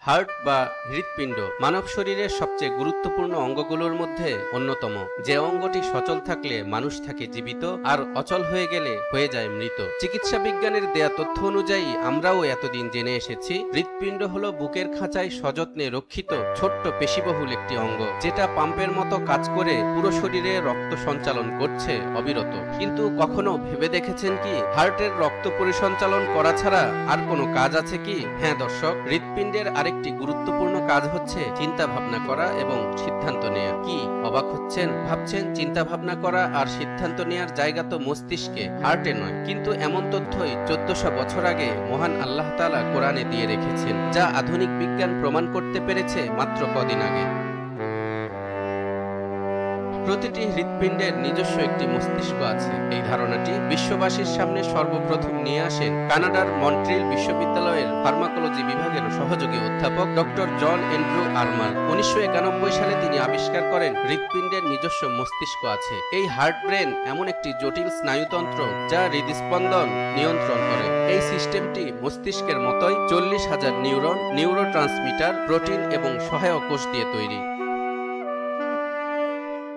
Heart বা হৃৎপিণ্ড মানব শরীরের সবচেয়ে গুরুত্বপূর্ণ অঙ্গগুলোর মধ্যে অন্যতম। যে অঙ্গটি সচল থাকলে মানুষ থাকে জীবিত, আর অচল হয়ে গেলে হয়ে যায় মৃত। চিকিৎসা বিজ্ঞানের দেয়া তথ্য অনুযায়ী আমরাও এতদিন জেনে এসেছি হৃৎপিণ্ড হলো বুকের খাঁচায় সযত্নে রক্ষিত ছোট্ট পেশিবহুল একটি অঙ্গ, যেটা পাম্পের মতো কাজ করে পুরো শরীরে রক্ত সঞ্চালন করছে অবিরত। কিন্তু কখনো ভেবে দেখেছেন কি হার্টের রক্ত পরিসঞ্চালন করা ছাড়া আর কোনো কাজ আছে কি? হ্যাঁ দর্শক, হৃৎপিণ্ডের আরেকটি গুরুত্বপূর্ণ কাজ হচ্ছে চিন্তা ভাবনা করা এবং সিদ্ধান্ত নেওয়া। কি অবাক হচ্ছেন? ভাবছেন চিন্তা ভাবনা করা আর সিদ্ধান্ত নেওয়ার জায়গা তো মস্তিষ্কে, হার্টে নয়। কিন্তু এমন তথ্যই 1400 বছর আগে মহান আল্লাহ তাআলা কোরআনে দিয়ে রেখেছেন, যা আধুনিক বিজ্ঞান প্রমাণ করতে পেরেছে মাত্র কদিন আগে। প্রতিটি হৃৎপিণ্ডের নিজস্ব একটি মস্তিষ্ক আছে। এই ধারণাটি বিশ্ববাসীর সামনে সর্বপ্রথম নিয়ে আসেন কানাডার মন্ট্রিল বিশ্ববিদ্যালয়ের ফার্মাকোলজি বিভাগের সহযোগী অধ্যাপক ডক্টর জন অ্যান্ড্রু আরমার। 1991 সালে তিনি আবিষ্কার করেন হৃৎপিণ্ডের নিজস্ব মস্তিষ্ক আছে। এই হার্ট ব্রেন এমন একটি জটিল স্নায়ুতন্ত্র যা হৃদস্পন্দন নিয়ন্ত্রণ করে। এই সিস্টেমটি মস্তিষ্কের মতোই 40,000 নিউরন, নিউরোট্রান্সমিটার, প্রোটিন এবং সহায়ক কোষ দিয়ে তৈরি।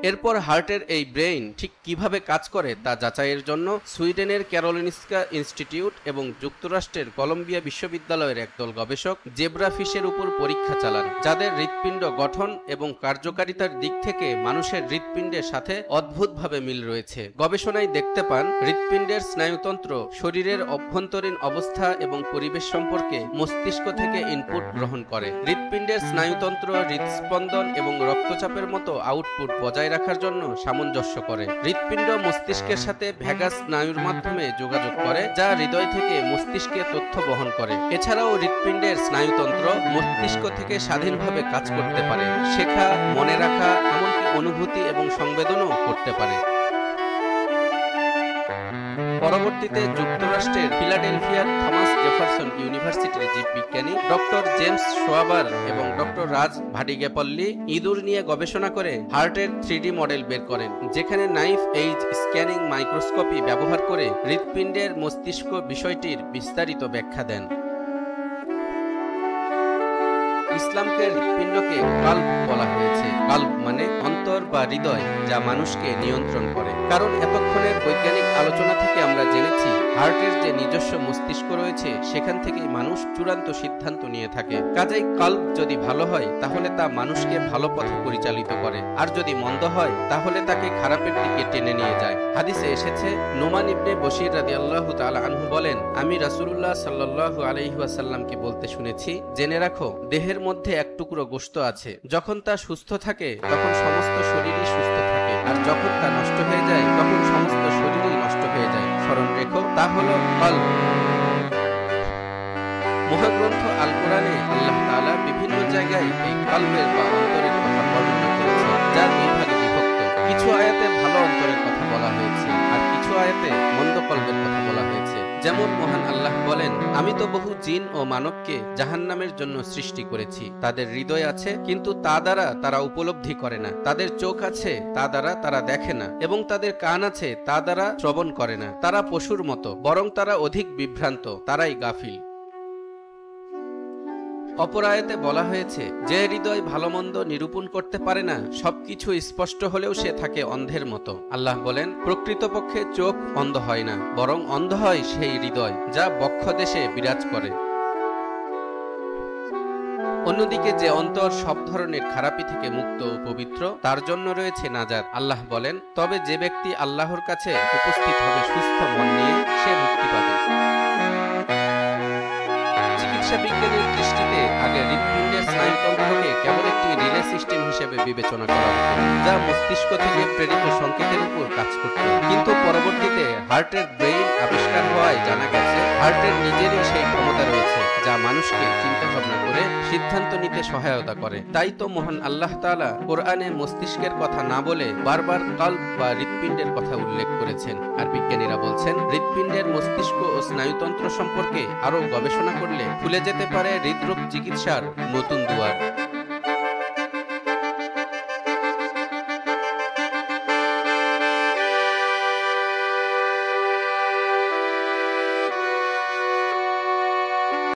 এরপর হার্টের এই ব্রেইন ঠিক কিভাবে কাজ করে তা যাচাইয়ের জন্য সুইডেনের ক্যারোলিনস্কা ইনস্টিটিউট এবং যুক্তরাষ্ট্রের কলম্বিয়া বিশ্ববিদ্যালয়ের একদল গবেষক জেব্রাফিশের উপর পরীক্ষা চালান, যাদের হৃৎপিণ্ড গঠন এবং কার্যকারিতার দিক থেকে মানুষের হৃৎপিণ্ডের সাথে অদ্ভুতভাবে মিল রয়েছে। গবেষণায় দেখতে পান হৃৎপিণ্ডের স্নায়ুতন্ত্র শরীরের অভ্যন্তরীণ অবস্থা এবং পরিবেশ সম্পর্কে মস্তিষ্ক থেকে ইনপুট গ্রহণ করে। হৃৎপিণ্ডের স্নায়ুতন্ত্র হৃদস্পন্দন এবং রক্তচাপের মতো আউটপুট বজায় রাখার জন্য সামঞ্জস্য করে। হৃৎপিণ্ড মস্তিষ্কের সাথে ভ্যাগাস স্নায়ুর মাধ্যমে যোগাযোগ করে, যা হৃদয় থেকে মস্তিষ্কে তথ্য বহন করে। এছাড়াও হৃৎপিণ্ডের স্নায়ুতন্ত্র মস্তিষ্ক থেকে স্বাধীনভাবে কাজ করতে পারে, শেখা, মনে রাখা, এমনকি অনুভূতি এবং সংবেদনও করতে পারে। পরবর্তীতে যুক্তরাষ্ট্রের ফিলাডেলফিয়ার থমাস জেফারসন ইউনিভার্সিটির জীববিজ্ঞানী ডক্টর জেমস শোয়াবার এবং ডক্টর রাজ ভাডিগেপল্লি ইঁদুর নিয়ে গবেষণা করে হার্টের 3D মডেল বের করেন, যেখানে নাইফ এইজ স্ক্যানিং মাইক্রোস্কোপি ব্যবহার করে হৃৎপিণ্ডের মস্তিষ্ক বিষয়টির বিস্তারিত ব্যাখ্যা দেন। ইসলামকে হৃৎপিণ্ডকে কাল্ব বলা হয়েছে। কাল্ব মানে অন্তর বা হৃদয়, যা মানুষকে নিয়ন্ত্রণ করে। কারণ এতক্ষণের বৈজ্ঞানিক আলোচনা থেকে আমরা জেনেছি হার্টের যে নিজস্ব মস্তিষ্ক রয়েছে সেখান থেকেই মানুষ চূড়ান্ত সিদ্ধান্ত নিয়ে থাকে। কাজেই কাল্ব যদি ভালো হয় তাহলে তা মানুষকে ভালো পথে পরিচালিত করে, আর যদি মন্দ হয় তাহলে তাকে খারাপের দিকে টেনে নিয়ে যায়। হাদিসে এসেছে, নোমান ইবনে বশির রাদিয়াল্লাহু তাআলা আনহু বলেন, আমি রাসূলুল্লাহ সাল্লাল্লাহু আলাইহি ওয়াসাল্লামকে বলতে শুনেছি, জেনে রাখো দেহের মধ্যে এক টুকরো গোশত আছে, যখন তা সুস্থ থাকে তখন সমস্ত শরীরই সুস্থ থাকে, আর যখন তা নষ্ট হয়ে যায় তখন সমস্ত শরীরই নষ্ট হয়ে যায়। স্মরণ রেখো, তা হলো কলব। মহাগ্রন্থ আল কোরআনে আল্লাহ তাআলা বিভিন্ন জায়গায় এই কলবের বা অন্তরের কথা বর্ণনা করেছেন, যা দুই ভাগে বিভক্ত। কিছু আয়াতে ভালো অন্তরের কথা বলা হয়েছে, আর কিছু আয়াতে মন্দ কলবের কথা বলা হয়েছে। যেমন মহান আল্লাহ বলেন, আমি তো বহু জিন ও মানবকে জাহান্নামের জন্য সৃষ্টি করেছি। তাদের হৃদয় আছে, কিন্তু তা দ্বারা তারা উপলব্ধি করে না। তাদের চোখ আছে, তা দ্বারা তারা দেখে না। এবং তাদের কান আছে, তা দ্বারা শ্রবণ করে না। তারা পশুর মতো, বরং তারা অধিক বিভ্রান্ত, তারাই গাফিল। অপর আয়াতে বলা হয়েছে, যে হৃদয় ভালো মন্দ নিরূপণ করতে পারে না, সবকিছু স্পষ্ট হলেও সে থাকে অন্ধের মতো। আল্লাহ বলেন, প্রকৃতপক্ষে চোখ অন্ধ হয় না, বরং অন্ধ হয় সেই হৃদয় যা বক্ষদেশে বিরাজ করে। অন্যদিকে যে অন্তর সব ধরনের খারাপি থেকে মুক্ত ও পবিত্র, তার জন্য রয়েছে নাজাত। আল্লাহ বলেন, তবে যে ব্যক্তি আল্লাহর কাছে উপস্থিত হবে সুস্থ মন নিয়ে, সে মুক্তি পাবে। চিকিৎসা বিজ্ঞানের দৃষ্টিতে আগে হৃৎপিণ্ডের স্নায়ুতন্ত্রকে কেবল একটি রিলে সিস্টেম হিসেবে বিবেচনা করা হতো, যা মস্তিষ্ক থেকে প্রেরিত সংকেতের উপর কাজ করত। কিন্তু পরবর্তীতে হার্টের ব্রেইন আবিষ্কার হওয়ায় জানা গেছে হার্টের নিজেরই সেই ক্ষমতা রয়েছে, যা মানুষকে চিন্তা ভাবনা করে সিদ্ধান্ত নিতে সহায়তা করে। তাই তো মহান আল্লাহ তাআলা কোরআনে মস্তিষ্কের কথা না বলে বারবার কলব বা হৃৎপিণ্ডের কথা উল্লেখ করেছেন। আর বিজ্ঞানীরা বলছেন, হৃৎপিণ্ডের মস্তিষ্ক ও স্নায়ুতন্ত্র সম্পর্কে আরও গবেষণা করলে খুলে যেতে পারে হৃদরোগ চিকিৎসার নতুন দুয়ার।